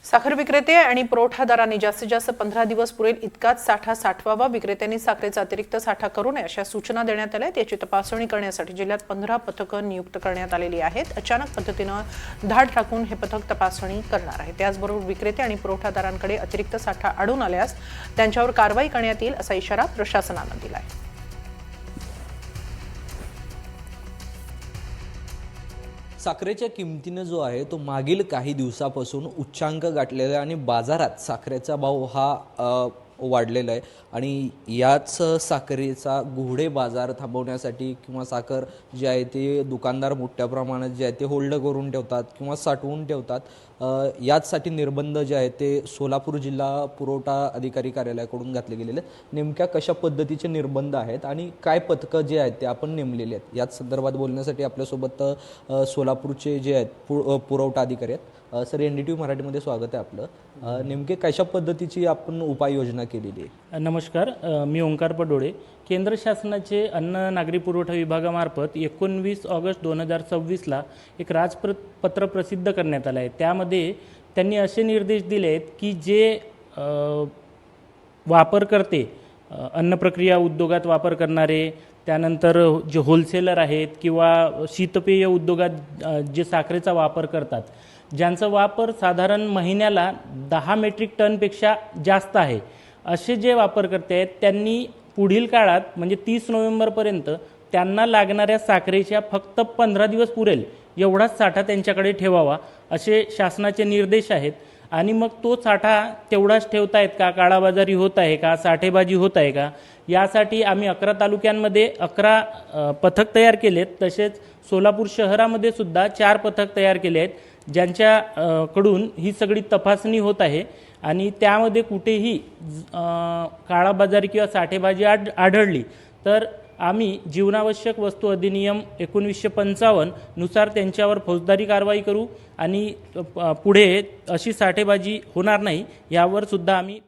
साखर विक्रेते आणि पुरवठादारांनी जास्तीत जास्त 15 दिवस पुरेल इतकाच साठा साठवावा। विक्रेत्यांनी साखरेचा अतिरिक्त साठा करू नये अशा सूचना देण्यात आल्या। याची तपासणी करण्यासाठी जिल्ह्यात 15 पथकं नियुक्त करण्यात आलेली आहेत। अचानक पद्धतीने धाड टाकून हे पथक तपासणी करणार आहे। त्याचबरोबर विक्रेते आणि पुरवठादारांकडे अतिरिक्त साठा आढळून आल्यास त्यांच्यावर कारवाई करण्यात येईल असा इशारा प्रशासनाने दिला आहे। साखरेच्या किमतीने जो आहे तो मागील काही दिवसापासून उच्चांक गाठलेला आहे आणि बाजारात साखरेचा भाव हा वाढलेला आहे आणि याच साखरेचा गुढे बाजार थांबवण्यासाठी किंवा साखर जे आहे ते दुकानदार मोठ्या प्रमाणात जे आहे ते होल्ड करून ठेवतात किंवा साठवून ठेवतात। याचसाठी निर्बंध जे आहे ते सोलापूर जिल्हा पुरवठा अधिकारी कार्यालयाकडून घातले गेलेले आहेत। नेमक्या कशा पद्धतीचे निर्बंध आहेत आणि काय पथकं जे आहेत ते आपण नेमलेले आहेत याच संदर्भात बोलण्यासाठी आपल्यासोबत सोलापूरचे जे आहेत पुरवठा अधिकारी आहेत। सर, NDTV मराठीमध्ये स्वागत आहे आपलं। नेमके कशा पद्धतीची आपण उपाययोजना केलेली आहे? नमस्कार, मी ओंकार पडोळे। केंद्र शासनाचे अन्न नागरी पुरवठा विभागामार्फत 19 ऑगस्ट 2026ला एक राजपत्र प्रसिद्ध करण्यात आलं आहे। त्यामध्ये त्यांनी असे निर्देश दिले आहेत की जे वापरकर्ते अन्न प्रक्रिया उद्योगात वापर करणारे, त्यानंतर जे होलसेलर आहेत किंवा शीतपेय उद्योगात जे साखरेचा वापर करतात, ज्यांचा वापर साधारण महिन्याला 10 मेट्रिक टनपेक्षा जास्त आहे, असे जे वापरकर्ते आहेत त्यांनी पुढील काळात म्हणजे 30 नोव्हेंबरपर्यंत त्यांना लागणाऱ्या साखरेच्या फक्त 15 दिवस पुरेल एवढाच साठा त्यांच्याकडे ठेवावा असे शासनाचे निर्देश आहेत। आणि मग तो साठा तेवढाच ठेवतायत का, काळाबाजारी होत आहे का, साठेबाजी होत आहे का, यासाठी आम्ही 11 तालुक्यांमध्ये 11 पथक तयार केलेत। तसेच सोलापूर शहरामध्ये सुद्धा 4 पथक तयार केले आहेत, ज्यांच्याकडून ही सगळी तपासणी होत आहे आणि त्यामध्ये कुठेही काळाबाजारी किंवा साठेबाजी आढळली तर आम्ही जीवनावश्यक वस्तू अधिनियम 1955 नुसार त्यांच्यावर फौजदारी कारवाई करू आणि पुढे अशी साठेबाजी होणार नाही यावर सुद्धा आम्ही